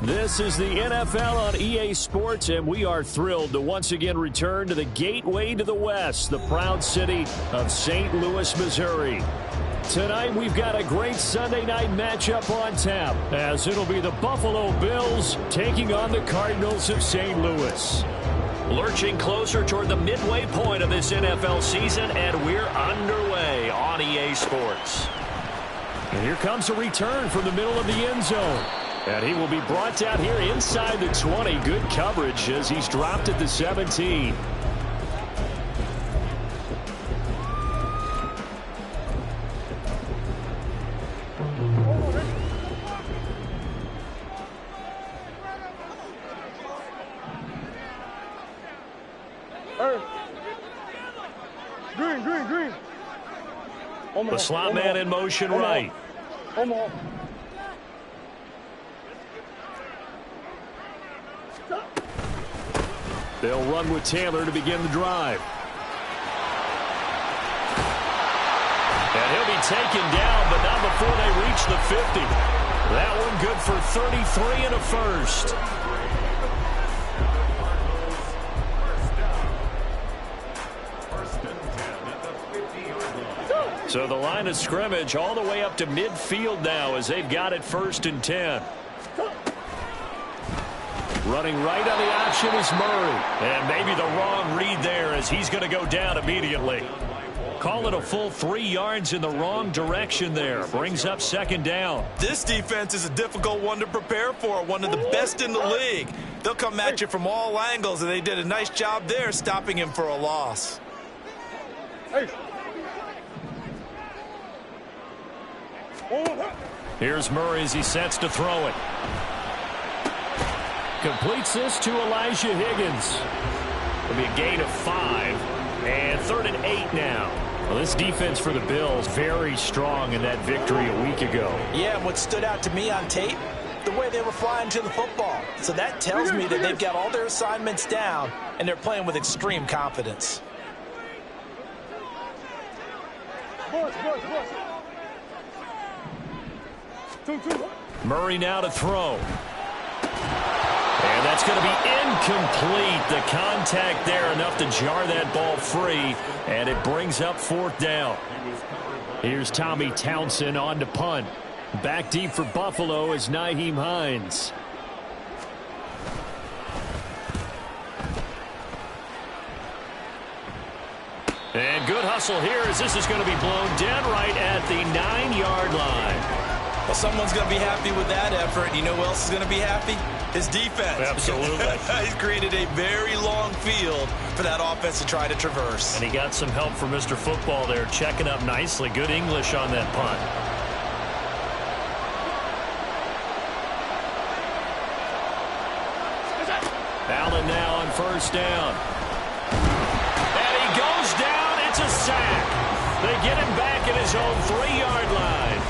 This is the NFL on EA Sports, and we are thrilled to once again return to the gateway to the West, the proud city of St. Louis, Missouri. Tonight, we've got a great Sunday night matchup on tap, as it'll be the Buffalo Bills taking on the Cardinals of St. Louis. Lurching closer toward the midway point of this NFL season, and we're underway on EA Sports. And here comes a return from the middle of the end zone. And he will be brought down here inside the 20. Good coverage as he's dropped at the 17. Green. The slot man in motion right. They'll run with Taylor to begin the drive. And he'll be taken down, but not before they reach the 50. That one good for 33 and a first. So the line of scrimmage all the way up to midfield now as they've got it 1st and 10. Running right on the option is Murray. And maybe the wrong read there as he's going to go down immediately. Call it a full 3 yards in the wrong direction there. Brings up 2nd down. This defense is a difficult one to prepare for. One of the best in the league. They'll come at you from all angles, and they did a nice job there stopping him for a loss. Here's Murray as he sets to throw it. Completes this to Elijah Higgins. It'll be a gain of 5. And 3rd and 8 now. Well, this defense for the Bills, very strong in that victory a week ago. Yeah, what stood out to me on tape, the way they were flying to the football. So that tells me that they've got all their assignments down, and they're playing with extreme confidence. Murray now to throw. And that's going to be incomplete. The contact there enough to jar that ball free, and it brings up 4th down. Here's Tommy Townsend on to punt. Back deep for Buffalo is Nyheim Hines. And good hustle here as this is going to be blown dead right at the 9-yard line. Well, someone's going to be happy with that effort. You know who else is going to be happy? His defense. Absolutely. He's created a very long field for that offense to try to traverse. And he got some help from Mr. Football there, checking up nicely. Good English on that punt. Allen now on 1st down. And he goes down. It's a sack. They get him back at his own 3-yard line.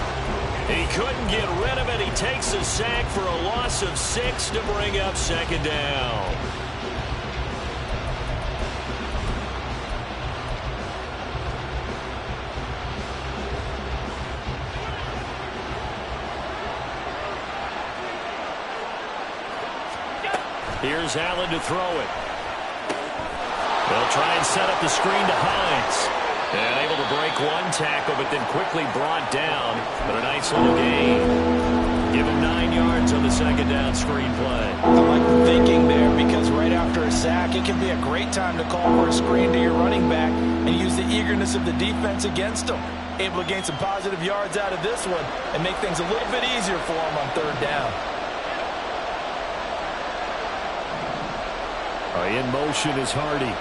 He couldn't get rid of it. He takes a sack for a loss of 6 to bring up 2nd down. Here's Allen to throw it. They'll try and set up the screen to Hines. And able to break one tackle, but then quickly brought down. But a nice little gain. Give him 9 yards on the 2nd down screen play. I like the thinking there because right after a sack, it can be a great time to call for a screen to your running back and use the eagerness of the defense against them. Able to gain some positive yards out of this one and make things a little bit easier for them on 3rd down. In motion is Hardy.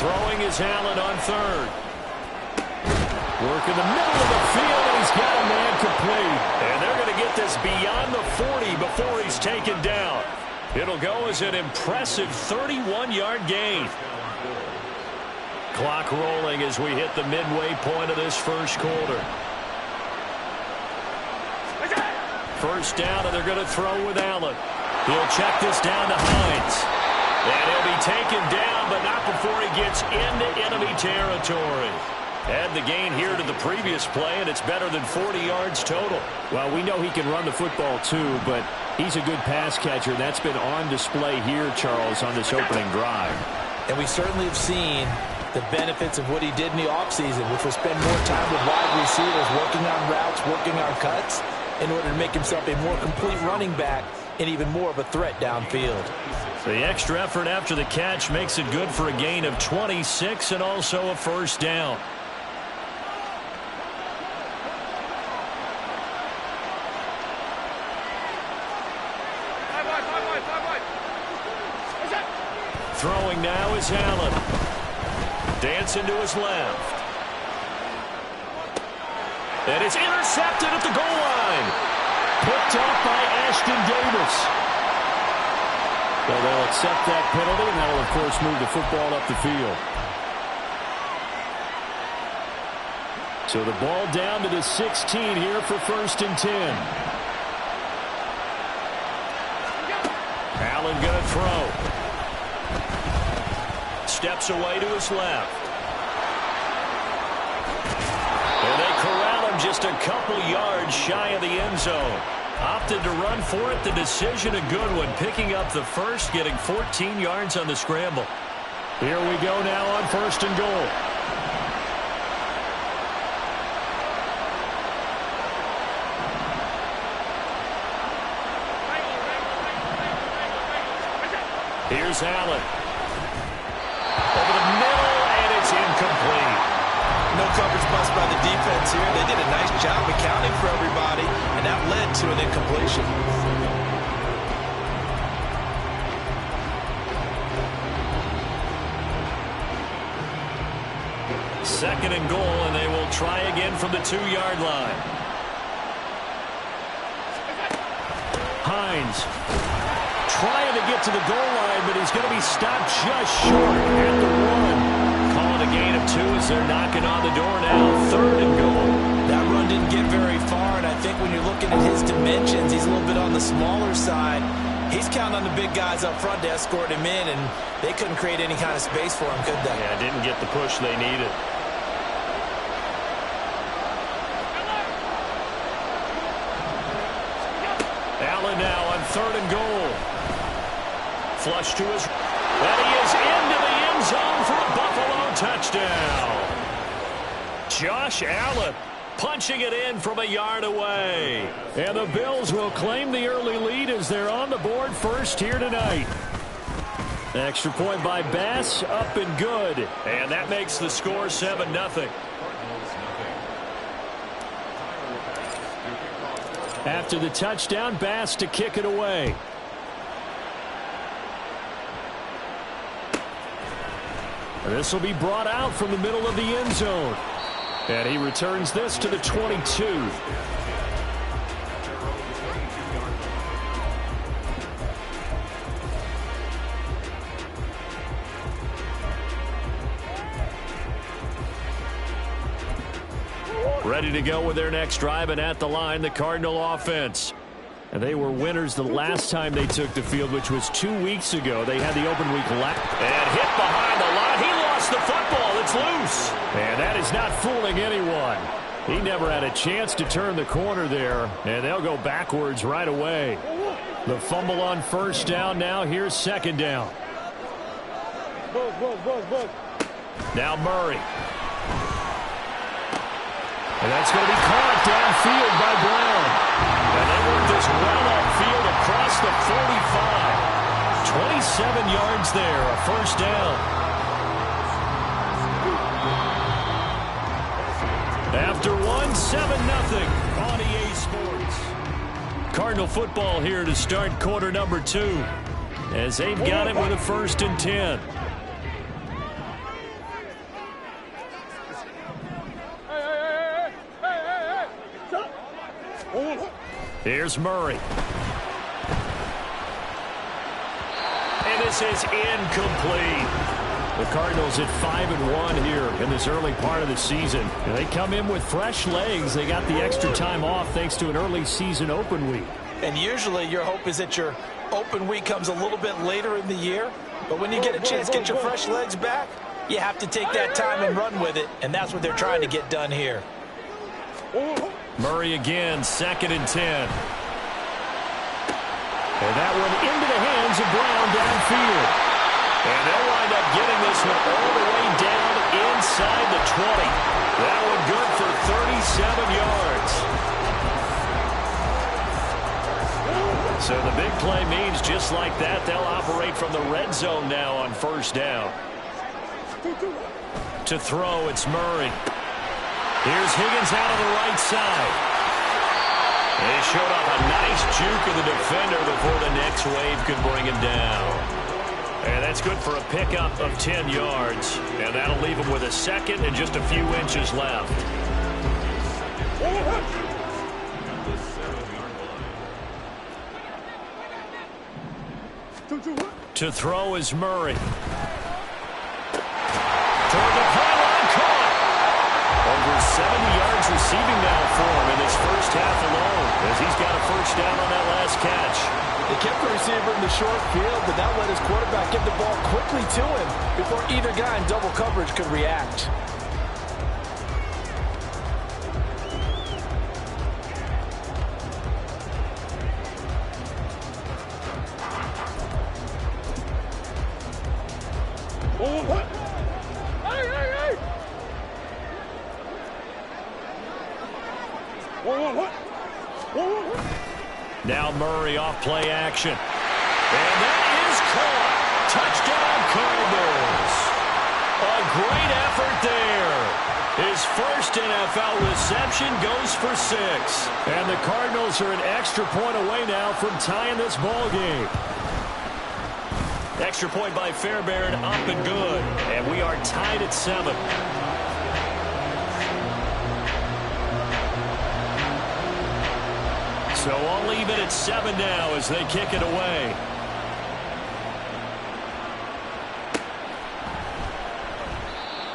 Throwing is Allen on 3rd. Work in the middle of the field, and he's got a man complete. And they're going to get this beyond the 40 before he's taken down. It'll go as an impressive 31-yard gain. Clock rolling as we hit the midway point of this 1st quarter. 1st down, and they're going to throw with Allen. He'll check this down to Hines. And he'll be taken down, but not before he gets into enemy territory. Add the gain here to the previous play, and it's better than 40 yards total. Well, we know he can run the football too, but he's a good pass catcher. That's been on display here, Charles, on this opening drive. And we certainly have seen the benefits of what he did in the offseason, which was spend more time with wide receivers, working on routes, working on cuts, in order to make himself a more complete running back and even more of a threat downfield. The extra effort after the catch makes it good for a gain of 26 and also a first down. Throwing now is Allen. Dancing to his left. And it's intercepted at the goal line. Picked off by Ashton Davis. So they'll accept that penalty, and that'll, of course, move the football up the field. So the ball down to the 16 here for 1st and 10. Allen going to throw. Steps away to his left. And they corral him just a couple yards shy of the end zone. Opted to run for it. The decision a good one. Picking up the first, getting 14 yards on the scramble. Here we go now on 1st and goal. Here's Allen. Over the middle, and it's incomplete. No coverage bust by the defense here. They did a nice job accounting for everybody, and that led to an incompletion. 2nd and goal, and they will try again from the 2-yard line. Hines trying to get to the goal line, but he's going to be stopped just short at the 1. Calling a gain of 2 as they're knocking on the door now. 3rd and goal. That run didn't get very far, and I think when you're looking at his dimensions, he's a little bit on the smaller side. He's counting on the big guys up front to escort him in, and they couldn't create any kind of space for him, could they? Yeah, didn't get the push they needed. Allen now on 3rd and goal. Flush to his... And he is into the end zone for a Buffalo touchdown. Josh Allen punching it in from a yard away. And the Bills will claim the early lead as they're on the board first here tonight. Extra point by Bass, up and good. And that makes the score 7-0. After the touchdown, Bass to kick it away. This will be brought out from the middle of the end zone. And he returns this to the 22. Ready to go with their next drive, and at the line, the Cardinal offense. And they were winners the last time they took the field, which was 2 weeks ago. They had the open week last. And hit behind the line. He lost the football. It's loose. And that is not fooling anyone. He never had a chance to turn the corner there. And they'll go backwards right away. The fumble on 1st down now. Here's 2nd down. Now Murray. And that's going to be caught downfield by Brown. And they work this well upfield across the 45. 27 yards there, a 1st down. After 7-0 on EA Sports. Cardinal football here to start quarter number 2. As they've got it with a 1st and 10. Here's Murray. And this is incomplete. The Cardinals at 5-1 here in this early part of the season. And they come in with fresh legs. They got the extra time off thanks to an early season open week. And usually your hope is that your open week comes a little bit later in the year. But when you get a chance to get your fresh legs back, You have to take that time and run with it, and that's what they're trying to get done here. Murray again, 2nd and 10. And that one into the hands of Brown downfield. And they'll wind up getting this one all the way down inside the 20. That one good for 37 yards. So the big play means just like that, they'll operate from the red zone now on 1st down. To throw, it's Murray. Here's Higgins out on the right side. They showed off a nice juke of the defender before the next wave could bring him down. And that's good for a pickup of 10 yards. And that'll leave him with a 2nd and just a few inches left. To throw is Murray. Toward the pylon, caught. Over 70 yards receiving now for him in this first half alone, as he's got a 1st down on that last catch. They kept the receiver in the short field, but now let his quarterback get the ball quickly to him before either guy in double coverage could react. Now Murray off play action. And that is caught. Touchdown Cardinals. A great effort there. His first NFL reception goes for 6. And the Cardinals are an extra point away now from tying this ball game. Extra point by Fairbairn, up and good. And we are tied at 7. So I'll leave it at 7 now as they kick it away.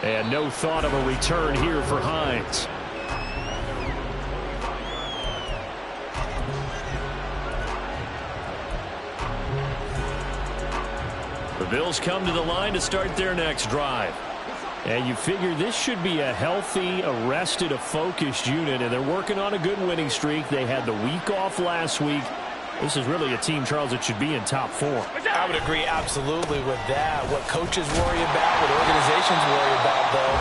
And no thought of a return here for Hines. The Bills come to the line to start their next drive. And you figure this should be a healthy, a focused unit, and they're working on a good winning streak. They had the week off last week. This is really a team, Charles, that should be in top 4. I would agree absolutely with that. What coaches worry about, what organizations worry about, though,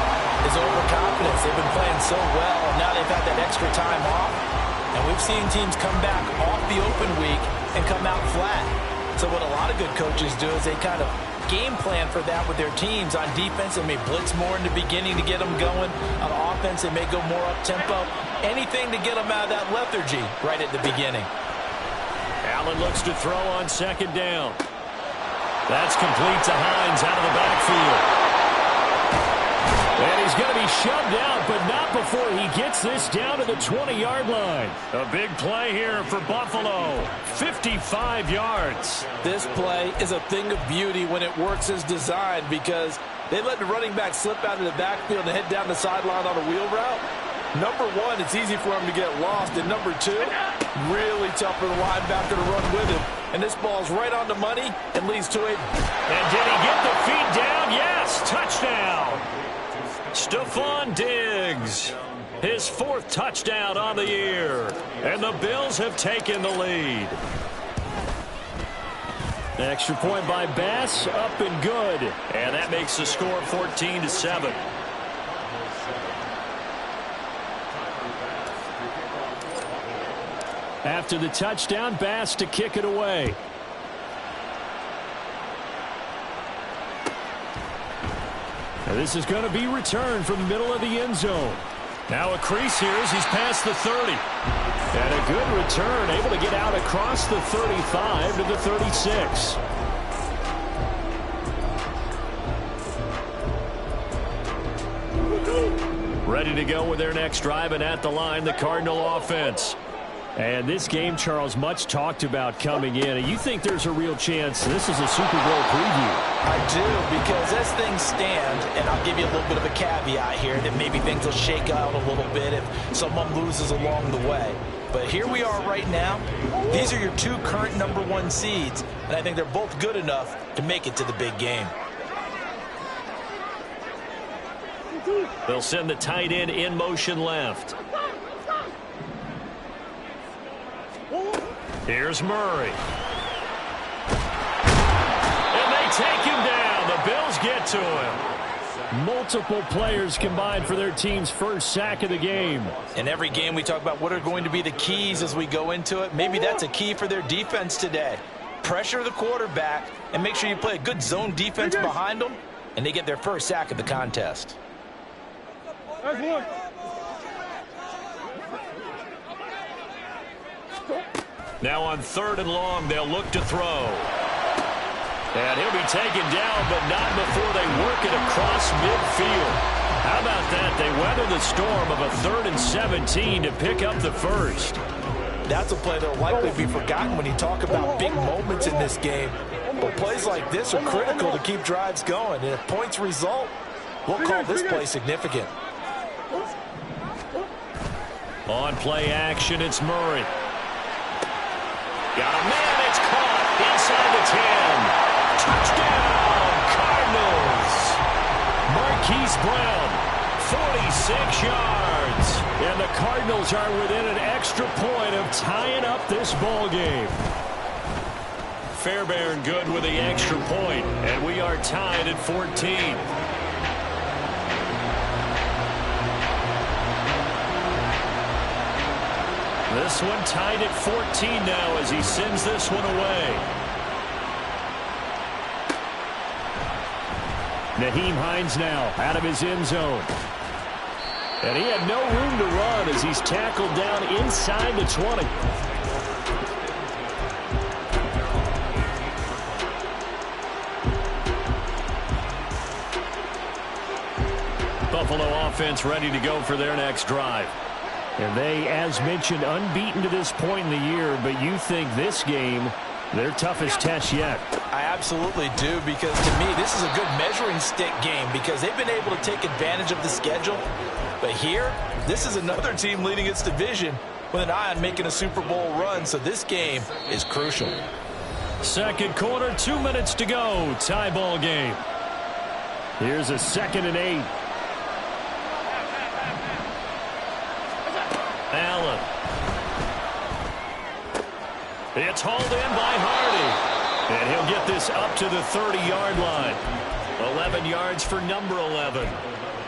is overconfidence. They've been playing so well, and now they've had that extra time off. And we've seen teams come back off the open week and come out flat. So what a lot of good coaches do is they kind of game plan for that with their teams. On defense, they may blitz more in the beginning to get them going. On offense, they may go more up-tempo. Anything to get them out of that lethargy right at the beginning. Allen looks to throw on 2nd down. That's complete to Hines out of the backfield. And he's going to be shoved out, but not before he gets this down to the 20-yard line. A big play here for Buffalo. 55 yards. This play is a thing of beauty when it works as designed, because they let the running back slip out of the backfield and head down the sideline on a wheel route. Number 1, it's easy for him to get lost. And number 2, really tough for the linebacker to run with him. And this ball's right on the money and leads to a... And did he get the feet down? Yes, touchdown. Stephon Diggs, his 4th touchdown on the year. And the Bills have taken the lead. Extra point by Bass, up and good. And that makes the score 14-7. After the touchdown, Bass to kick it away. Now this is going to be returned from the middle of the end zone. Now a crease here as he's past the 30. And a good return, able to get out across the 35 to the 36. Ready to go with their next drive, and at the line, the Cardinal offense. And this game, Charles, much talked about coming in. And you think there's a real chance this is a Super Bowl preview? I do, because as things stand, and I'll give you a little bit of a caveat here, that maybe things will shake out a little bit if someone loses along the way. But here we are right now. These are your 2 current number 1 seeds, and I think they're both good enough to make it to the big game. They'll send the tight end in motion left. Here's Murray. And they take him down. The Bills get to him. Multiple players combined for their team's first sack of the game. In every game we talk about what are going to be the keys as we go into it. Maybe that's a key for their defense today. Pressure the quarterback and make sure you play a good zone defense behind them, and they get their first sack of the contest. Now on 3rd and long, they'll look to throw. And he'll be taken down, but not before they work it across midfield. How about that? They weather the storm of a 3rd and 17 to pick up the first. That's a play that will likely be forgotten when you talk about big moments in this game. But plays like this are critical to keep drives going. And if points result, we'll call this play significant. On play action, it's Murray. Got a man, it's caught inside the 10. Touchdown, Cardinals. Marquise Brown, 46 yards. And the Cardinals are within an extra point of tying up this ball game. Fairbairn good with the extra point, and we are tied at 14. This one tied at 14 now as he sends this one away. Nyheim Hines now out of his end zone. And he had no room to run as he's tackled down inside the 20. Buffalo offense ready to go for their next drive. And they, as mentioned, unbeaten to this point in the year, but you think this game, their toughest test yet. I absolutely do, because to me, this is a good measuring stick game because they've been able to take advantage of the schedule. But here, this is another team leading its division with an eye on making a Super Bowl run, so this game is crucial. Second quarter, 2 minutes to go. Tie ball game. Here's a 2nd and 8. Allen. It's hauled in by Hardy. And he'll get this up to the 30-yard line. 11 yards for number 11.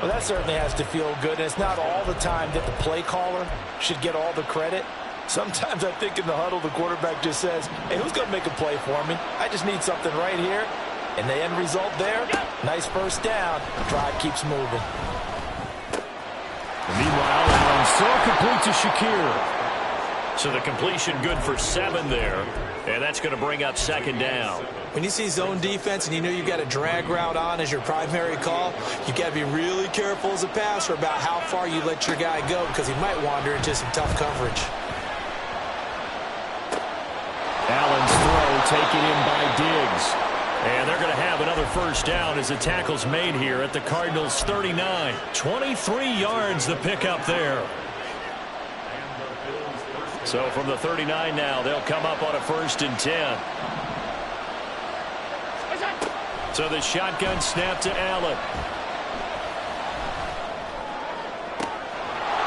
Well, that certainly has to feel good. And it's not all the time that the play caller should get all the credit. Sometimes I think in the huddle, the quarterback just says, hey, who's going to make a play for me? I just need something right here. And the end result there, nice first down. Drive keeps moving. Meanwhile, Allen's throw complete to Shakir. So the completion good for 7 there. And that's going to bring up 2nd down. When you see zone defense and you know you've got a drag route on as your primary call, you've got to be really careful as a passer about how far you let your guy go because he might wander into some tough coverage. Allen's throw taken in by Diggs. And they're going to have another first down as the tackle's made here at the Cardinals' 39. 23 yards the pickup there. So from the 39 now, they'll come up on a 1st and 10. So the shotgun snap to Allen.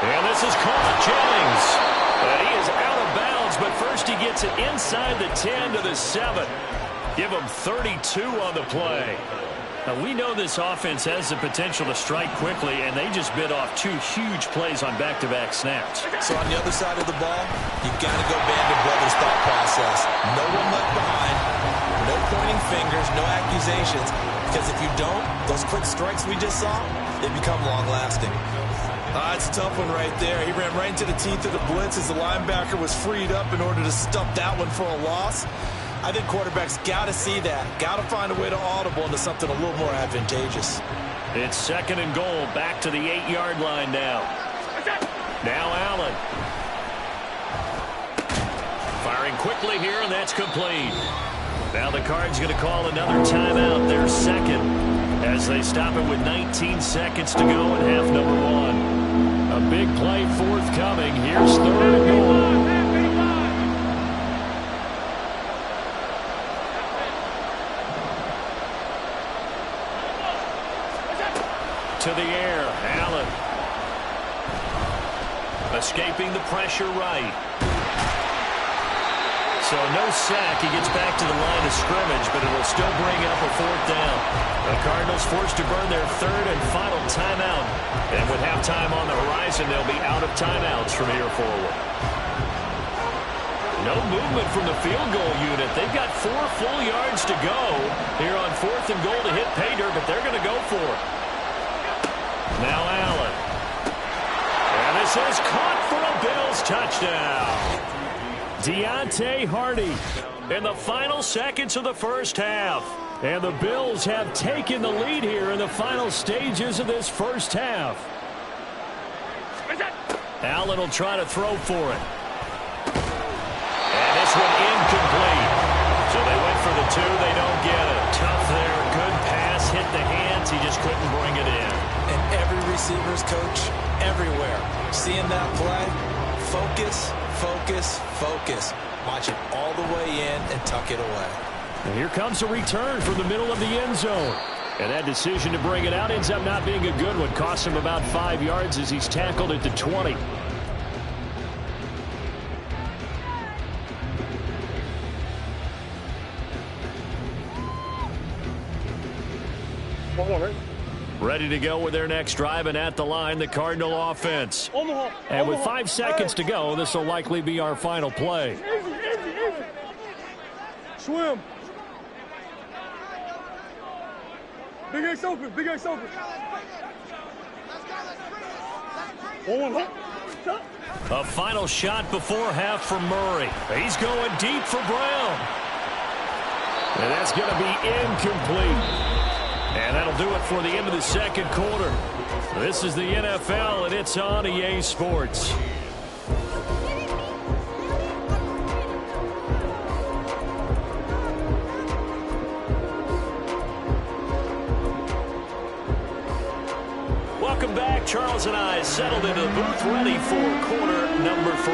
And this is caught. Jennings. And he is out of bounds, but first he gets it inside the 10 to the 7. Give him 32 on the play. Now, we know this offense has the potential to strike quickly, and they just bit off 2 huge plays on back-to-back snaps. So on the other side of the ball, you've got to go Bandit Brothers' thought process. No one left behind, no pointing fingers, no accusations, because if you don't, those quick strikes we just saw, they become long-lasting. It's a tough one right there. He ran right into the teeth of the blitz as the linebacker was freed up in order to stop that one for a loss. I think quarterbacks got to see that, got to find a way to audible into something a little more advantageous. It's 2nd and goal, back to the 8-yard line now. Now Allen. Firing quickly here, and that's complete. Now the Cards going to call another timeout, their 2nd, as they stop it with 19 seconds to go in half number 1. A big play forthcoming. Here's 3rd and goal. to the air. Allen. Escaping the pressure right. So no sack. He gets back to the line of scrimmage, but it'll still bring up a 4th down. The Cardinals forced to burn their 3rd and final timeout. And with halftime on the horizon, they'll be out of timeouts from here forward. No movement from the field goal unit. They've got 4 full yards to go here on 4th and goal to hit pay dirt, but they're going to go for it. Now Allen. And this is caught for a Bills touchdown. Deontay Hardy in the final seconds of the first half. And the Bills have taken the lead here in the final stages of this first half. Allen will try to throw for it. And this one incomplete. So they went for the 2. They don't get it. Tough there. Good pass. Hit the hands. He just couldn't bring it in. And every receiver's coach everywhere. Seeing that play, focus, focus, focus. Watch it all the way in and tuck it away. And here comes a return from the middle of the end zone. And that decision to bring it out ends up not being a good one. Costs him about 5 yards as he's tackled at the 20. Ready to go with their next drive, and at the line, the Cardinal offense. And with 5 seconds to go, this will likely be our final play. Easy. Swim. Big X open. A final shot before half for Murray. He's going deep for Brown. And that's going to be incomplete. And that'll do it for the end of the second quarter. This is the NFL, and it's on EA Sports. Welcome back. Charles and I settled into the booth, ready for quarter number 3.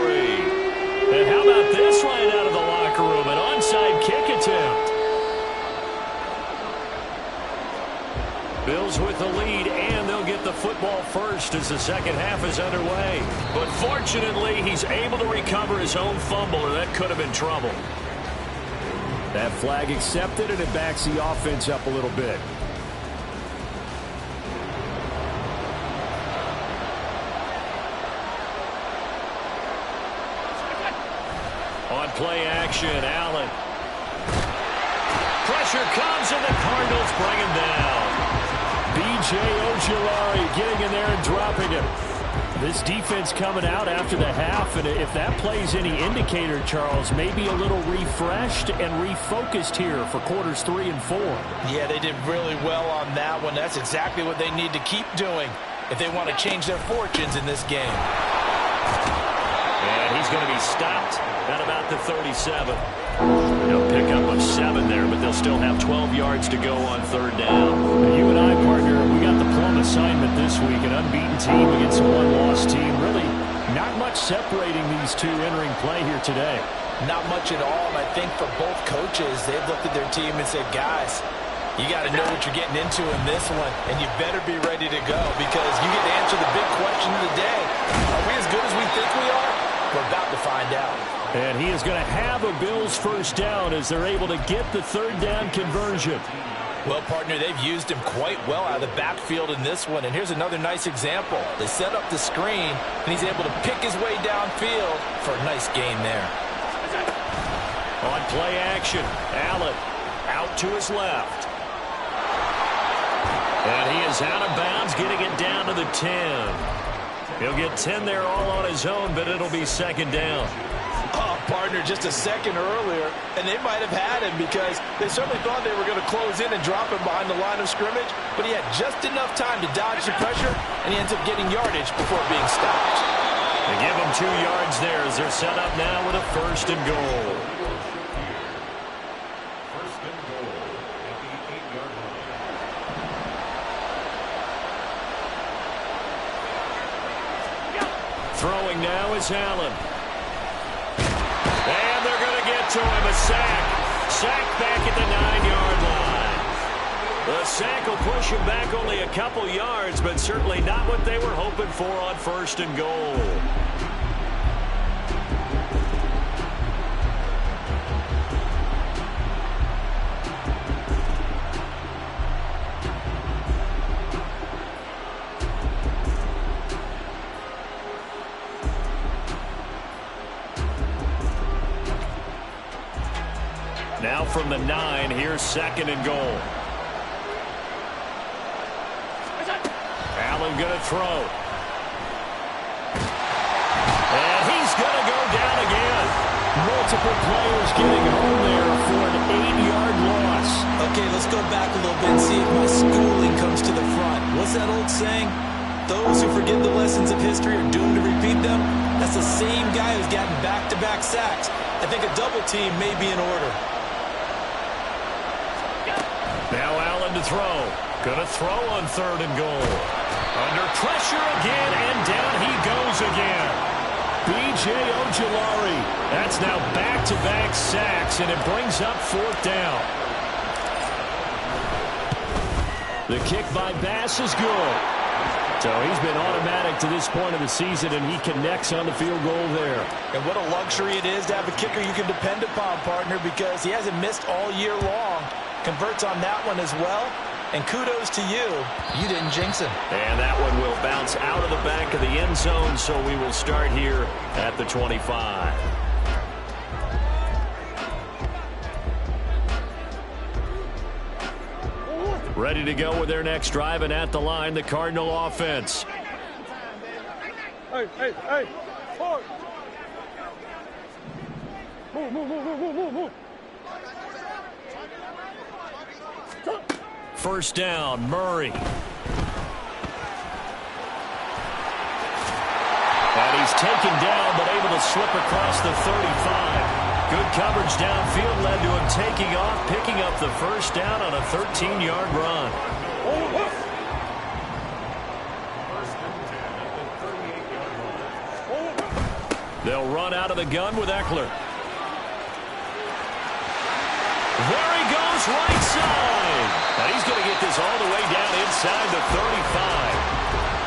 And how about this right out of the locker room? An onside kick attempt. Bills with the lead, and they'll get the football first as the second half is underway. But fortunately, he's able to recover his own fumble, or that could have been trouble. That flag accepted, and it backs the offense up a little bit. On play action, Allen. Pressure comes, and the Cardinals bring him down. B.J. Ojulari getting in there and dropping it. This defense coming out after the half, and if that plays any indicator, Charles, maybe a little refreshed and refocused here for quarters 3 and 4. Yeah, they did really well on that one. That's exactly what they need to keep doing if they want to change their fortunes in this game. And he's going to be stopped at about the 37. They'll pick up a 7 there, but they'll still have 12 yards to go on 3rd down. And you and I, partner, we got the plum assignment this week. An unbeaten team against a one-loss team. Really not much separating these two entering play here today. Not much at all, and I think for both coaches, they've looked at their team and said, guys, you got to know what you're getting into in this one, and you better be ready to go because you get to answer the big question of the day. Are we as good as we think we are? We're about to find out. And he is going to have a Bills first down as they're able to get the 3rd down conversion. Well, partner, they've used him quite well out of the backfield in this one. And here's another nice example. They set up the screen, and he's able to pick his way downfield for a nice gain there. On play action, Allen out to his left. And he is out of bounds, getting it down to the 10. He'll get 10 there all on his own, but it'll be 2nd down. Oh, partner, just a second earlier, and they might have had him because they certainly thought they were going to close in and drop him behind the line of scrimmage, but he had just enough time to dodge the pressure, and he ends up getting yardage before being stopped. They give him 2 yards there as they're set up now with a 1st and goal. Throwing now is Allen. And they're going to get to him. A sack. Sack back at the 9-yard line. The sack will push him back only a couple yards, but certainly not what they were hoping for on 1st and goal. Now from the 9, here's 2nd and goal. Allen going to throw. And he's going to go down again. Multiple players getting home there for an 8-yard loss. Okay, let's go back a little bit and see if my schooling comes to the front. What's that old saying? Those who forget the lessons of history are doomed to repeat them. That's the same guy who's gotten back-to-back sacks. I think a double team may be in order. Now Allen to throw. Going to throw on 3rd and goal. Under pressure again, and down he goes again. B.J. Ojulari. That's now back-to-back sacks, and it brings up 4th down. The kick by Bass is good. So he's been automatic to this point of the season, and he connects on the field goal there. And what a luxury it is to have a kicker you can depend upon, partner, because he hasn't missed all year long. Converts on that one as well. And kudos to you. You didn't jinx him. And that one will bounce out of the back of the end zone, so we will start here at the 25. Ready to go with their next drive, and at the line, the Cardinal offense. Hey. Forward. Move. First down, Murray. And he's taken down, but able to slip across the 35. Good coverage downfield led to him taking off, picking up the first down on a 13-yard run. They'll run out of the gun with Eckler. There he goes, right side. And he's going to get this all the way down inside the 35.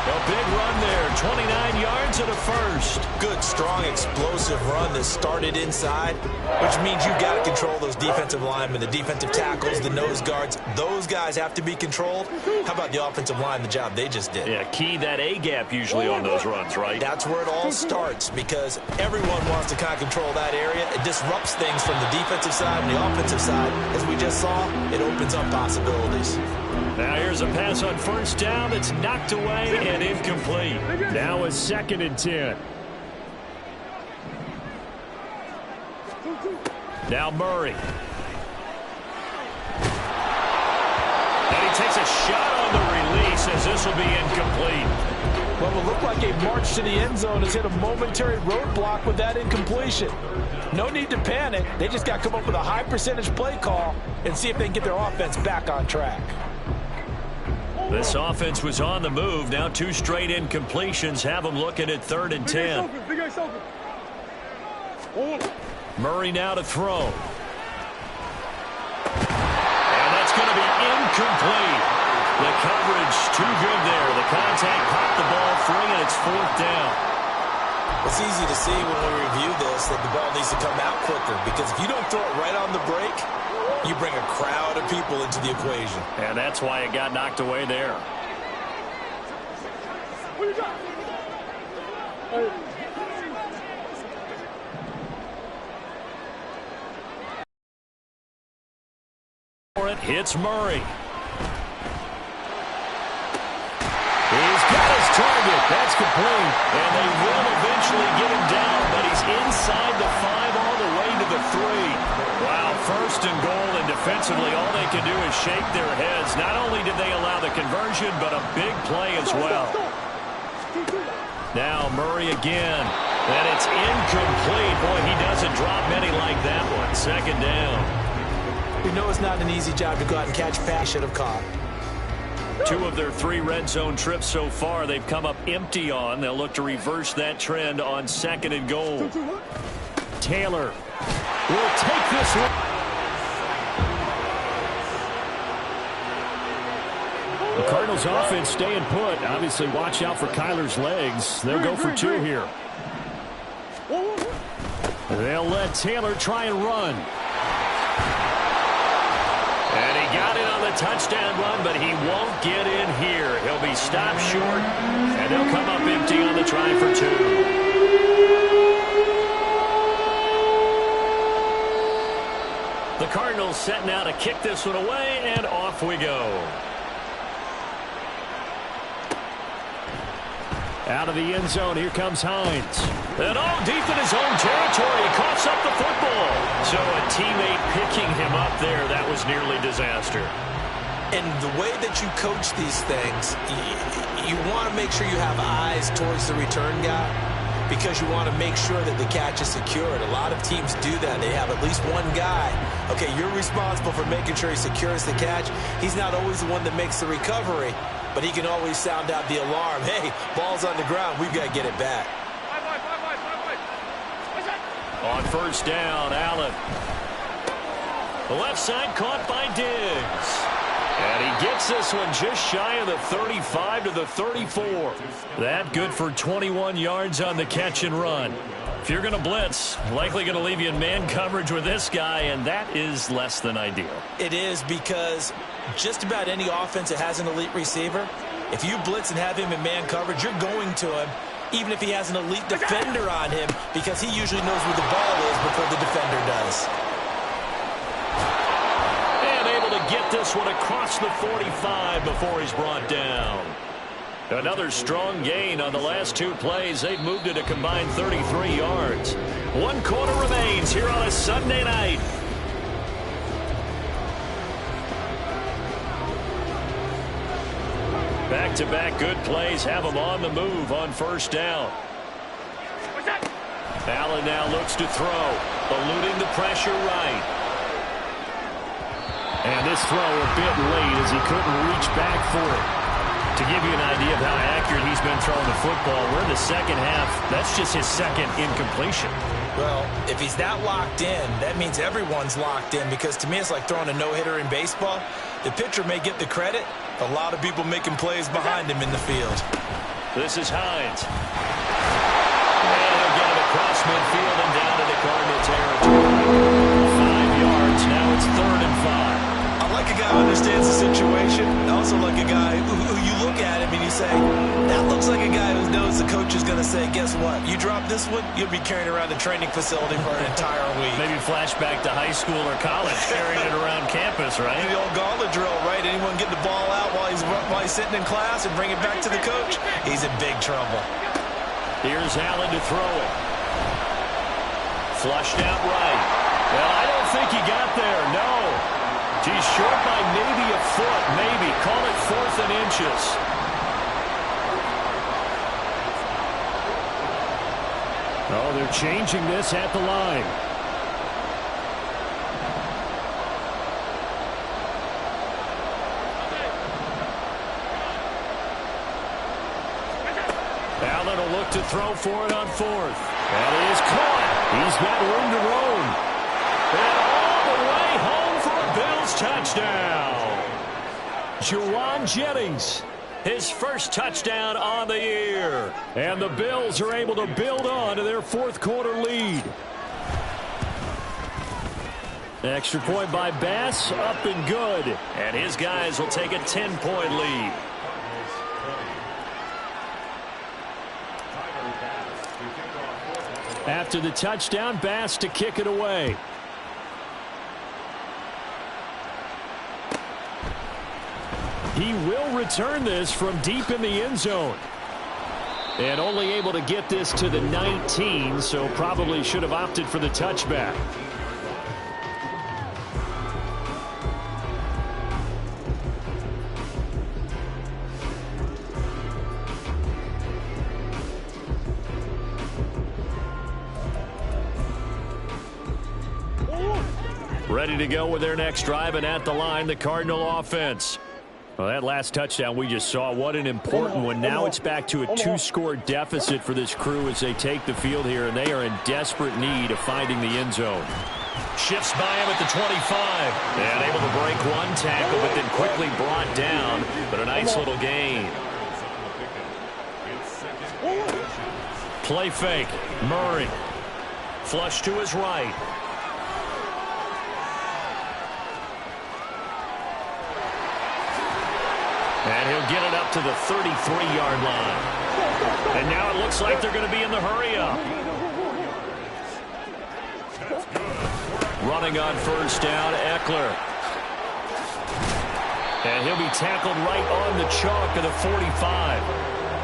A big run there, 29 yards and a first. Good, strong, explosive run that started inside, which means you've got to control those defensive linemen, the defensive tackles, the nose guards. Those guys have to be controlled. How about the offensive line, the job they just did? Yeah, key that A-gap usually on those runs, right? That's where it all starts, because everyone wants to kind of control that area. It disrupts things from the defensive side and the offensive side. As we just saw, it opens up possibilities. Now here's a pass on first down that's knocked away and incomplete. Now a 2nd and 10. Now Murray. And he takes a shot on the release as this will be incomplete. Well, it will look like a march to the end zone has hit a momentary roadblock with that incompletion. No need to panic. They just got to come up with a high percentage play call and see if they can get their offense back on track. This offense was on the move. Now 2 straight incompletions have them looking at 3rd and 10. Murray now to throw. And that's going to be incomplete. The coverage too good there. The contact popped the ball free, and it's 4th down. It's easy to see when we review this that the ball needs to come out quicker, because if you don't throw it right on the break, you bring a crowd of people into the equation. And that's why it got knocked away there. What you got? Hey. It hits Murray. He's got his target. That's complete. And they will eventually get him down, but he's inside the 5 all the way to the 3. Wow, 1st and goal, and defensively all they can do is shake their heads. Not only did they allow the conversion, but a big play as well. Now Murray again. And it's incomplete. Boy, he doesn't drop many like that one. 2nd down. We know it's not an easy job to go out and catch a pass. Should have caught. 2 of their 3 red zone trips so far they've come up empty on. They'll look to reverse that trend on 2nd and goal. Taylor will take this one. Cardinals offense staying put. Obviously, watch out for Kyler's legs. They'll go for two here. They'll let Taylor try and run. And he got it on the touchdown run, but he won't get in here. He'll be stopped short, and they'll come up empty on the try for two. The Cardinals setting out to kick this one away, and off we go. Out of the end zone, here comes Hines. And all deep in his own territory, he coughs up the football. So a teammate picking him up there, that was nearly disaster. And the way that you coach these things, you want to make sure you have eyes towards the return guy, because you want to make sure that the catch is secured. A lot of teams do that. They have at least one guy. Okay, you're responsible for making sure he secures the catch. He's not always the one that makes the recovery, but he can always sound out the alarm. Hey, ball's on the ground. We've got to get it back. On first down, Allen. The left side caught by Diggs. And he gets this one just shy of the 35 to the 34. That good for 21 yards on the catch and run. If you're going to blitz, likely going to leave you in man coverage with this guy, and that is less than ideal. It is, because just about any offense that has an elite receiver, if you blitz and have him in man coverage, you're going to him, even if he has an elite defender on him, because he usually knows where the ball is before the defender does. Get this one across the 45 before he's brought down. Another strong gain on the last two plays. They've moved it a combined 33 yards. 1 quarter remains here on a Sunday night. Back-to-back good plays have them on the move on first down. Allen now looks to throw, eluding the pressure right. And this throw a bit late as he couldn't reach back for it. To give you an idea of how accurate he's been throwing the football, we're in the second half. That's just his second incompletion. Well, if he's that locked in, that means everyone's locked in, because to me it's like throwing a no-hitter in baseball. The pitcher may get the credit, a lot of people making plays behind him in the field. This is Hines. And he'll get it across midfield and down to the Cardinal territory. 5 yards, now it's 3rd and 5. I like a guy who understands the situation. I also like a guy who you look at him and you say, that looks like a guy who knows the coach is going to say, guess what? You drop this one, you'll be carrying around the training facility for an entire week. Maybe flashback to high school or college, carrying it around campus, right? The old gauntlet drill, right? Anyone get the ball out while he's sitting in class and bring it back to the coach? He's in big trouble. Here's Allen to throw it. Flushed out right. Well, I don't think he got there, no. He's short by maybe a foot, maybe. Call it 4th and inches. Oh, they're changing this at the line. Allen will look to throw for it on 4th. That is caught. He's got room to roam. And all the way home for a Bills touchdown. Juwan Jennings, his first touchdown on the year. And the Bills are able to build on to their 4th quarter lead. Extra point by Bass, up and good. And his guys will take a 10-point lead. After the touchdown, Bass to kick it away. He will return this from deep in the end zone. And only able to get this to the 19, so probably should have opted for the touchback. Ready to go with their next drive, and at the line, the Cardinal offense. Well, that last touchdown we just saw, what an important one. Now it's back to a 2-score deficit for this crew as they take the field here, and they are in desperate need of finding the end zone. Shifts by him at the 25, and able to break one tackle, but then quickly brought down. But a nice little gain. Play fake. Murray. Flush to his right. And he'll get it up to the 33-yard line. And now it looks like they're going to be in the hurry-up. Running on first down, Eckler. And he'll be tackled right on the chalk of the 45.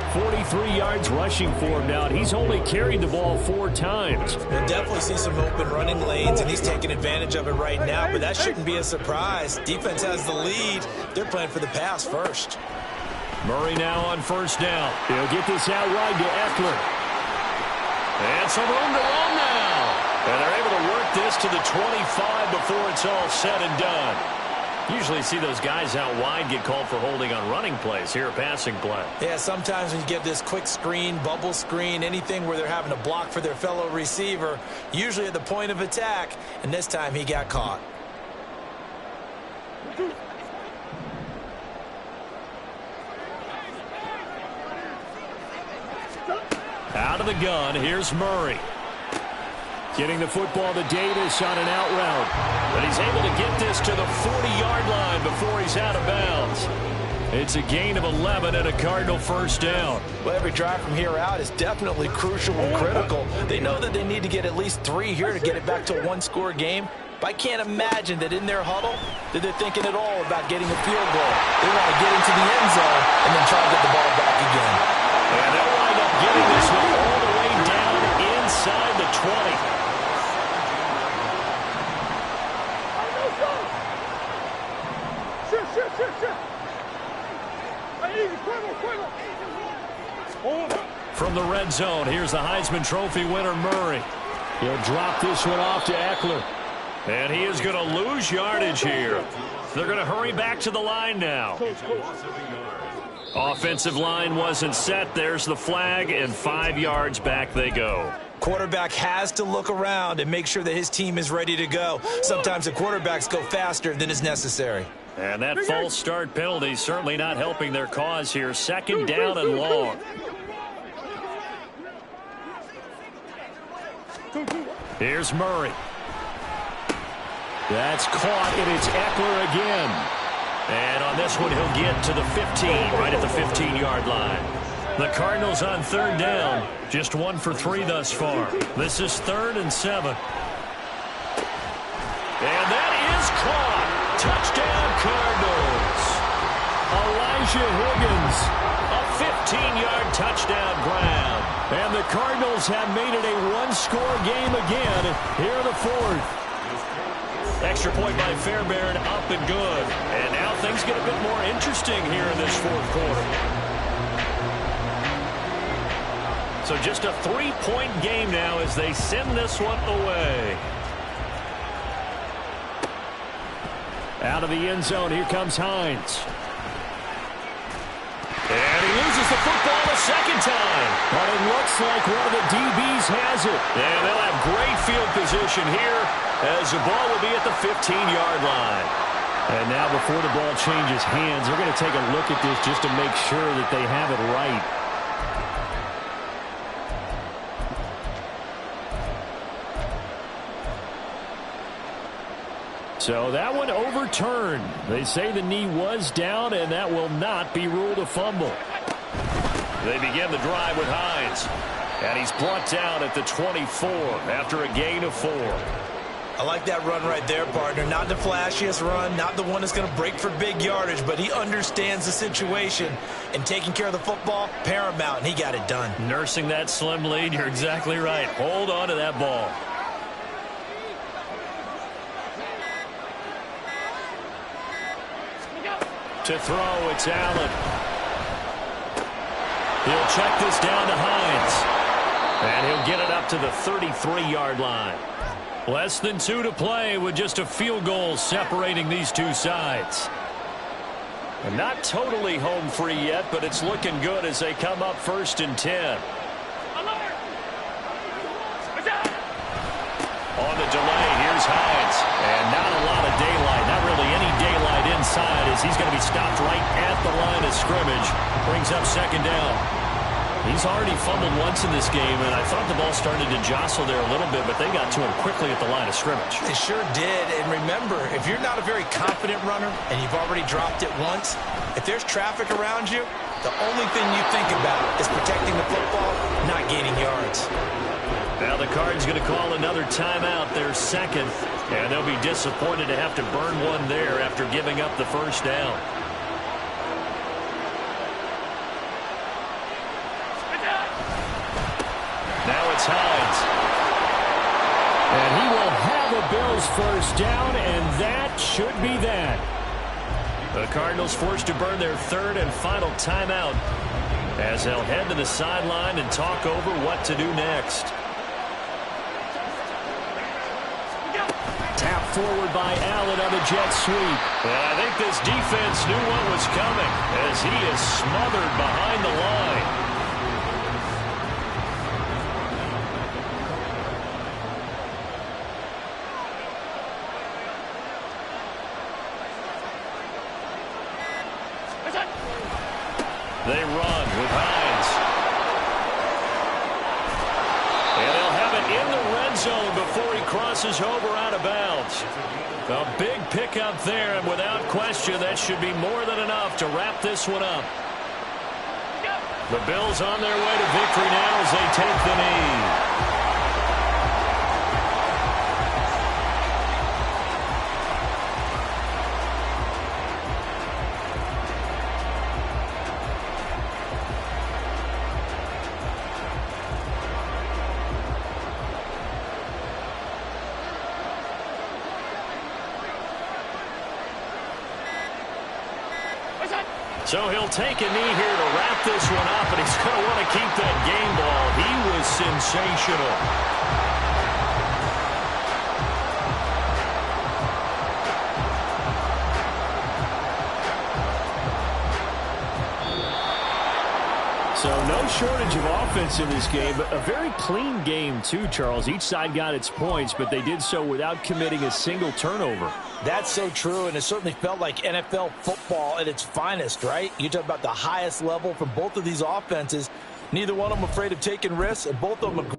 43 yards rushing for him now, and he's only carried the ball 4 times. We'll definitely see some open running lanes, and he's taking advantage of it right now, but that shouldn't be a surprise. Defense has the lead. They're playing for the pass first. Murray now on first down. He'll get this out wide to Eckler. And some room to run now. And they're able to work this to the 25 before it's all said and done. Usually see those guys out wide get called for holding on running plays. Here, a passing play. Yeah, sometimes when you get this quick screen, bubble screen, anything where they're having to block for their fellow receiver, usually at the point of attack, and this time he got caught. Out of the gun, here's Murray. Getting the football to Davis on an out route. But he's able to get this to the 40-yard line before he's out of bounds. It's a gain of 11 and a Cardinal first down. Well, every drive from here out is definitely crucial and critical. They know that they need to get at least 3 here to get it back to a one-score game. But I can't imagine that in their huddle that they're thinking at all about getting a field goal. They want to get into the end zone and then try to get the ball back again. And they'll wind up getting this one all the way down inside the 20. From the red zone, here's the Heisman Trophy winner, Murray. He'll drop this one off to Eckler. And he is going to lose yardage here. They're going to hurry back to the line now. Offensive line wasn't set. There's the flag, and 5 yards back they go. Quarterback has to look around and make sure that his team is ready to go. Sometimes the quarterbacks go faster than is necessary. And that false start penalty certainly not helping their cause here. Second down and long. Here's Murray. That's caught, and it's Eckler again. And on this one, he'll get to the 15, right at the 15-yard line. The Cardinals on third down, just 1 for 3 thus far. This is 3rd and 7. And that is caught. Touchdown, Cardinals. Elijah Higgins, a 15-yard touchdown grab. And the Cardinals have made it a one-score game again here in the 4th. Extra point by Fairbairn, up and good. And now things get a bit more interesting here in this 4th quarter. So just a 3-point game now as they send this one away. Out of the end zone, here comes Hines. And he loses the football the second time. But it looks like one of the DBs has it. And they'll have great field position here as the ball will be at the 15-yard line. And now before the ball changes hands, they're going to take a look at this just to make sure that they have it right. So that one overturned. They say the knee was down, and that will not be ruled a fumble. They begin the drive with Hines. And he's brought down at the 24 after a gain of 4. I like that run right there, partner. Not the flashiest run, not the one that's going to break for big yardage, but he understands the situation. And taking care of the football, paramount, and he got it done. Nursing that slim lead, you're exactly right. Hold on to that ball. To throw, it's Allen. He'll check this down to Hines. And he'll get it up to the 33-yard line. Less than 2 to play with just a field goal separating these two sides. And not totally home free yet, but it's looking good as they come up 1st and 10. On the delay, here's Hines. And not a lot of daylight, not really any as he's going to be stopped right at the line of scrimmage. Brings up second down. He's already fumbled once in this game, and I thought the ball started to jostle there a little bit, but they got to him quickly at the line of scrimmage. They sure did. And remember, if you're not a very confident runner and you've already dropped it once, if there's traffic around you, the only thing you think about is protecting the football, not gaining yards. Now the Card's going to call another timeout, their second, and they'll be disappointed to have to burn one there after giving up the first down. Now it's Hines. And he will have a Bills first down, and that should be that. The Cardinals forced to burn their third and final timeout as they'll head to the sideline and talk over what to do next. Tap forward by Allen on the jet sweep. And I think this defense knew what was coming as he is smothered behind the line. They run with Hines. And they'll have it in the red zone before he crosses over out of bounds. A big pickup there, and without question, that should be more than enough to wrap this one up. The Bills on their way to victory now as they take the knee. So he'll take a knee here to wrap this one up, and he's going to want to keep that game ball. He was sensational. So no shortage of offense in this game, but a very clean game too, Charles. Each side got its points, but they did so without committing a single turnover. That's so true, and it certainly felt like NFL football at its finest, right? You talk about the highest level from both of these offenses. Neither one of them afraid of taking risks, and both of them